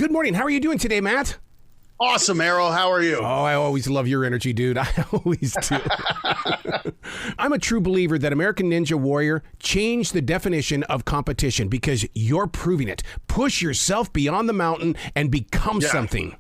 Good morning. How are you doing today, Matt? Awesome, Arrow. How are you? Oh, I always love your energy, dude. I always do. I'm a true believer that American Ninja Warrior changed the definition of competition because you're proving it. Push yourself beyond the mountain and become something.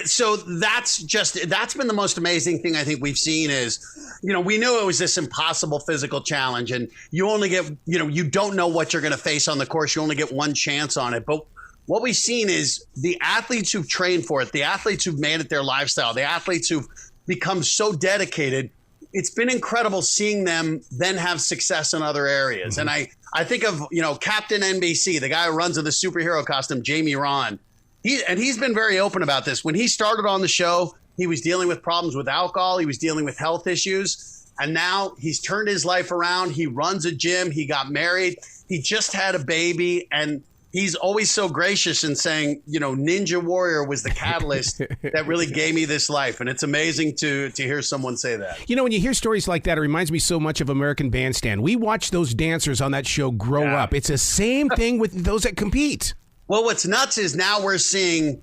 So that's been the most amazing thing I think we've seen is, we knew it was this impossible physical challenge, and you only get, you don't know what you're going to face on the course. You only get one chance on it. But what we've seen is the athletes who've trained for it, the athletes who've made it their lifestyle, the athletes who've become so dedicated, it's been incredible seeing them then have success in other areas. Mm-hmm. And I think of, Captain NBC, the guy who runs in the superhero costume, Jamie Ron. He's been very open about this. When he started on the show, he was dealing with problems with alcohol. He was dealing with health issues. And now he's turned his life around. He runs a gym. He got married. He just had a baby. And he's always so gracious in saying, Ninja Warrior was the catalyst that really gave me this life. And it's amazing to hear someone say that. When you hear stories like that, it reminds me so much of American Bandstand. We watch those dancers on that show grow up. It's the same thing with those that compete. Well, what's nuts is now we're seeing,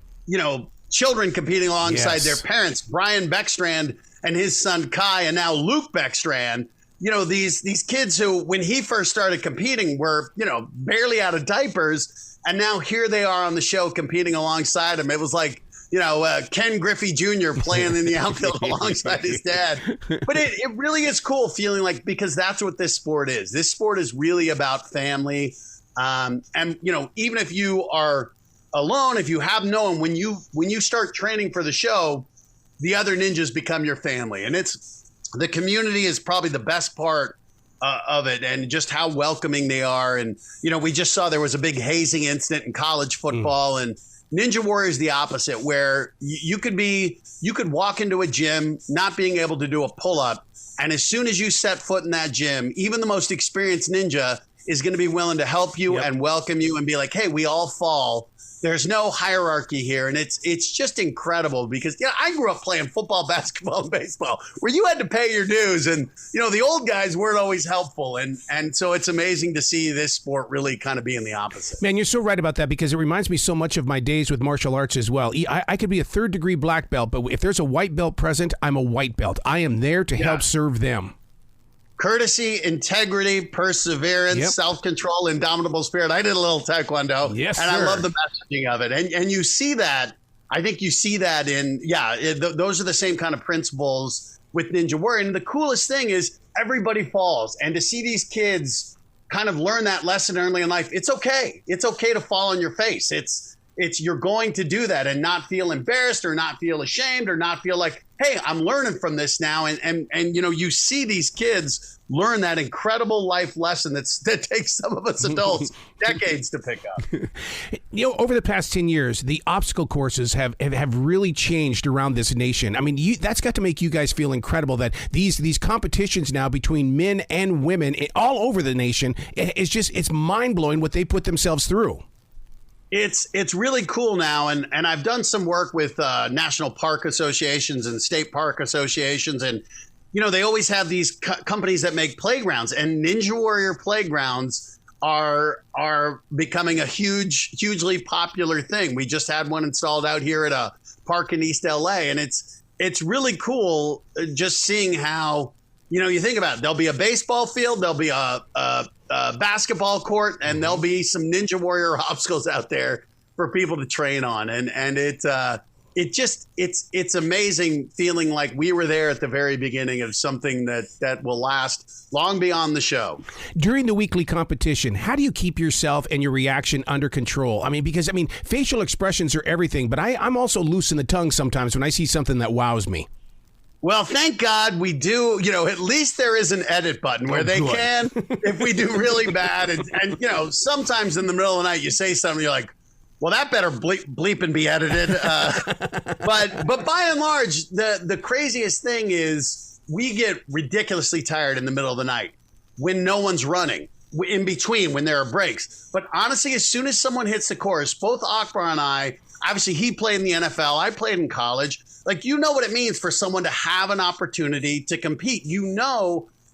children competing alongside their parents. Brian Beckstrand and his son Kai, and now Luke Beckstrand. These kids who, when he first started competing, were, barely out of diapers. And now here they are on the show competing alongside him. It was like, Ken Griffey Jr. playing in the outfield alongside his dad. But it really is cool feeling like, because that's what this sport is. This sport is really about family. And, even if you are alone, if you have no one, when you start training for the show, the other ninjas become your family. And the community is probably the best part of it, and just how welcoming they are. And, we just saw there was a big hazing incident in college football, and Ninja Warrior is the opposite, where you could walk into a gym not being able to do a pull-up. And as soon as you set foot in that gym, even the most experienced ninja is going to be willing to help you and welcome you and be like, hey, we all fall. There's no hierarchy here. And it's just incredible because, I grew up playing football, basketball, and baseball where you had to pay your dues. And, the old guys weren't always helpful. And so it's amazing to see this sport really kind of being the opposite. Man, you're so right about that, because it reminds me so much of my days with martial arts as well. I could be a third-degree black belt, but if there's a white belt present, I'm a white belt. I am there to help serve them. Courtesy, integrity, perseverance, self-control, indomitable spirit. I did a little taekwondo, I love the messaging of it. And you see that, I think you see that in, those are the same kind of principles with Ninja Warrior. And the coolest thing is everybody falls. And to see these kids kind of learn that lesson early in life, it's okay. It's okay to fall on your face. It's you're going to do that and not feel embarrassed or not feel ashamed or not feel like, hey, I'm learning from this now. And you see these kids learn that incredible life lesson that takes some of us adults decades to pick up. Over the past 10 years, the obstacle courses have really changed around this nation. I mean, that's got to make you guys feel incredible that these competitions now between men and women all over the nation, it's mind-blowing what they put themselves through. It's really cool now, and I've done some work with national park associations and state park associations, and they always have these companies that make playgrounds, and Ninja Warrior playgrounds are becoming a hugely popular thing. We just had one installed out here at a park in East LA, and it's really cool just seeing how you think about it. There'll be a baseball field, there'll be a basketball court, and there'll be some Ninja Warrior obstacles out there for people to train on. And it's amazing feeling like we were there at the very beginning of something that will last long beyond the show. During the weekly competition, how do you keep yourself and your reaction under control? Because facial expressions are everything, but I'm also loose in the tongue sometimes when I see something that wows me. Well, thank God we do, at least there is an edit button where they can, if we do really bad. And sometimes in the middle of the night, you say something, you're like, well, that better bleep and be edited. But by and large, the craziest thing is we get ridiculously tired in the middle of the night when no one's running, in between, when there are breaks. But honestly, as soon as someone hits the course, both Akbar and I, obviously he played in the NFL, I played in college. Like, what it means for someone to have an opportunity to compete.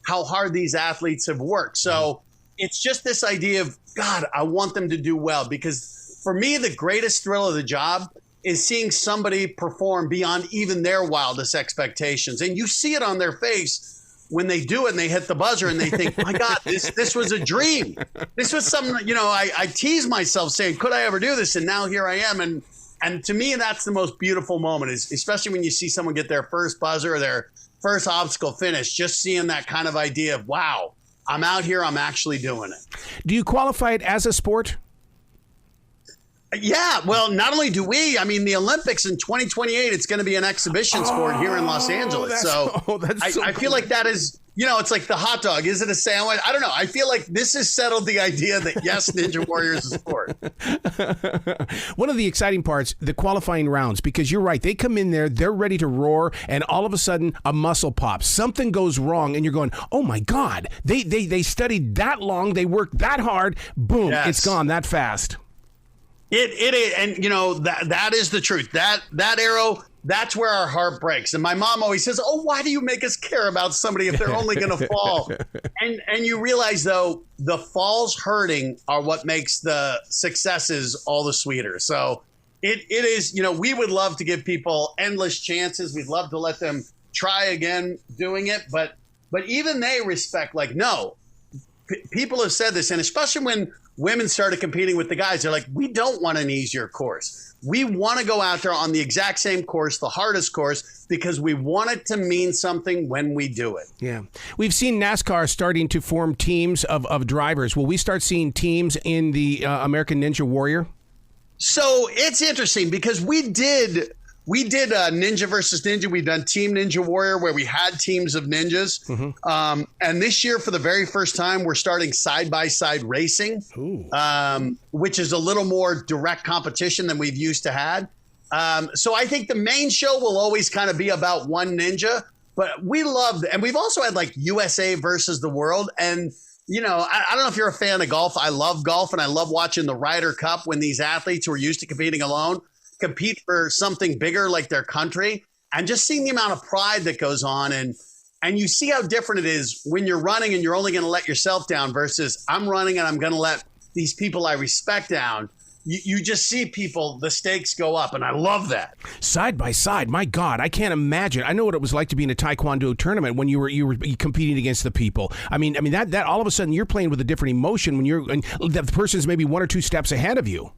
How hard these athletes have worked. So it's just this idea of, God, I want them to do well, because for me, the greatest thrill of the job is seeing somebody perform beyond even their wildest expectations. And you see it on their face when they do it and they hit the buzzer and they think, my God, this was a dream. This was something, I tease myself saying, could I ever do this? And now here I am. And to me, that's the most beautiful moment, is especially when you see someone get their first buzzer or their first obstacle finish, just seeing that kind of idea of, wow, I'm out here, I'm actually doing it. Do you qualify it as a sport? Yeah, well, not only do we, the Olympics in 2028, it's going to be an exhibition sport here in Los Angeles. I feel like that is, it's like the hot dog. Is it a sandwich? I don't know. I feel like this has settled the idea that, yes, Ninja Warrior is a sport. One of the exciting parts, the qualifying rounds, because you're right. They come in there, they're ready to roar, and all of a sudden, a muscle pops. Something goes wrong, and you're going, oh, my God. They studied that long. They worked that hard. Boom, yes. It's gone that fast. It is, and that is the truth. That arrow, that's where our heart breaks. And my mom always says, "Oh, why do you make us care about somebody if they're only going to fall?" And you realize, though, the falls hurting are what makes the successes all the sweeter. So it is, we would love to give people endless chances. We'd love to let them try again doing it, but even they respect, like, no. People have said this, and especially when women started competing with the guys, they're like, we don't want an easier course. We want to go out there on the exact same course, the hardest course, because we want it to mean something when we do it. Yeah. We've seen NASCAR starting to form teams of drivers. Will we start seeing teams in the American Ninja Warrior? So it's interesting because we did Ninja versus Ninja. We've done Team Ninja Warrior where we had teams of ninjas. Mm-hmm. And this year, for the very first time, we're starting side-by-side racing, which is a little more direct competition than we've used to had. So I think the main show will always kind of be about one ninja. But we loved, and we've also had like USA versus the world. And, I don't know if you're a fan of golf. I love golf, and I love watching the Ryder Cup when these athletes who are used to competing alone compete for something bigger like their country, and just seeing the amount of pride that goes on, and you see how different it is when you're running and you're only going to let yourself down versus I'm running and I'm going to let these people I respect down. You just see people, the stakes go up, and I love that. Side by side, my God, I can't imagine. I know what it was like to be in a Taekwondo tournament when you were competing against the people. I mean that all of a sudden you're playing with a different emotion when the person's maybe one or two steps ahead of you.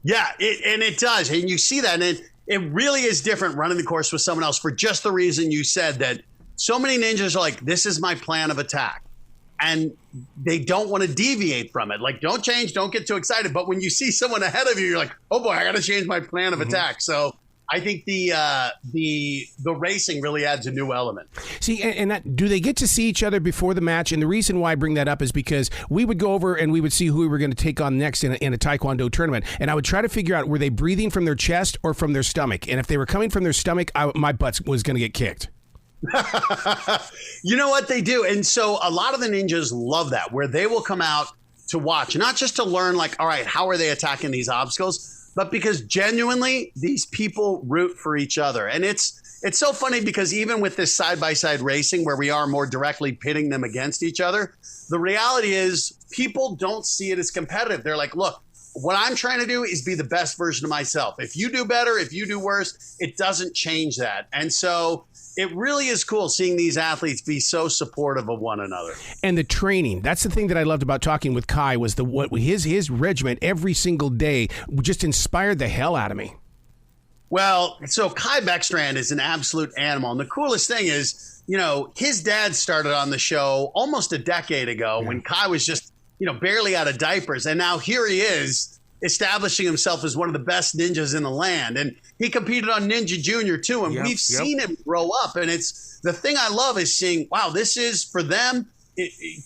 Yeah, it does. And you see that. And it really is different running the course with someone else for just the reason you said, that so many ninjas are like, this is my plan of attack. And they don't want to deviate from it. Like, don't change, don't get too excited. But when you see someone ahead of you, you're like, oh, boy, I got to change my plan of attack. So I think the racing really adds a new element. See, and do they get to see each other before the match? And the reason why I bring that up is because we would go over and we would see who we were going to take on next in a Taekwondo tournament. And I would try to figure out, were they breathing from their chest or from their stomach? And if they were coming from their stomach, my butt was going to get kicked. You know what they do? And so a lot of the ninjas love that, where they will come out to watch, not just to learn, like, all right, how are they attacking these obstacles, but because genuinely these people root for each other. And it's so funny because even with this side-by-side racing where we are more directly pitting them against each other, the reality is people don't see it as competitive. They're like, look, what I'm trying to do is be the best version of myself. If you do better, if you do worse, it doesn't change that. And so it really is cool seeing these athletes be so supportive of one another. And the training, that's the thing that I loved about talking with Kai, was his regiment every single day just inspired the hell out of me. Well, so Kai Beckstrand is an absolute animal. And the coolest thing is, his dad started on the show almost a decade ago when Kai was just, barely out of diapers. And now here he is, establishing himself as one of the best ninjas in the land. And he competed on Ninja Junior too. And we've seen him grow up. And it's the thing I love is seeing, wow, this is for them,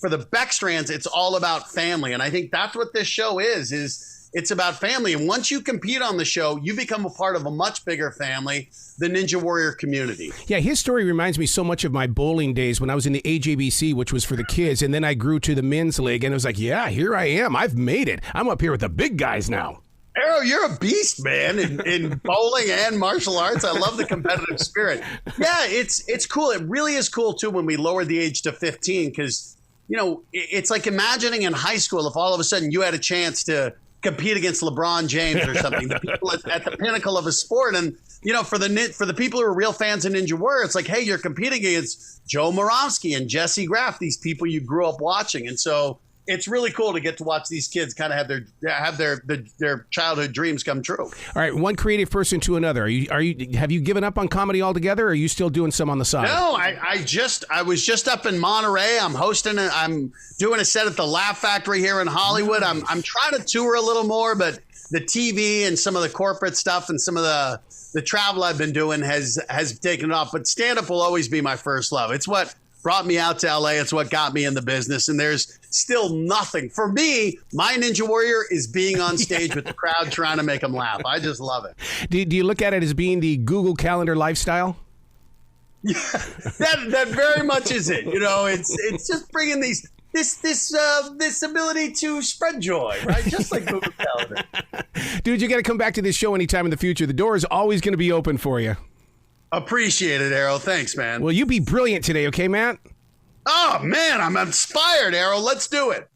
for the Beckstrands, it's all about family. And I think that's what this show is it's about family. And once you compete on the show, you become a part of a much bigger family, the Ninja Warrior community. Yeah, his story reminds me so much of my bowling days when I was in the AJBC, which was for the kids. And then I grew to the men's league. And it was like, yeah, here I am. I've made it. I'm up here with the big guys now. Arrow, you're a beast, man, in bowling and martial arts. I love the competitive spirit. Yeah, it's cool. It really is cool, too, when we lowered the age to 15, because, it's like imagining in high school if all of a sudden you had a chance to compete against LeBron James or something. The people at the pinnacle of a sport. And, for the people who are real fans of Ninja Warrior, it's like, hey, you're competing against Joe Moravsky and Jesse Graff, these people you grew up watching. And so it's really cool to get to watch these kids kind of have their childhood dreams come true. All right, one creative person to another. Have you given up on comedy altogether, or are you still doing some on the side? No, I was just up in Monterey. I'm doing a set at the Laugh Factory here in Hollywood. I'm trying to tour a little more, but the TV and some of the corporate stuff and some of the travel I've been doing has taken it off. But stand-up will always be my first love. It's what brought me out to LA. It's what got me in the business. And there's still nothing. For me, my Ninja Warrior is being on stage with the crowd trying to make them laugh. I just love it. Do you look at it as being the Google Calendar lifestyle? Yeah, that very much is it. It's just bringing this ability to spread joy, right? Just like Google Calendar. Dude, you got to come back to this show anytime in the future. The door is always going to be open for you. Appreciate it, Arrow. Thanks, man. Well, you be brilliant today, okay, Matt? Oh, man, I'm inspired, Arrow. Let's do it.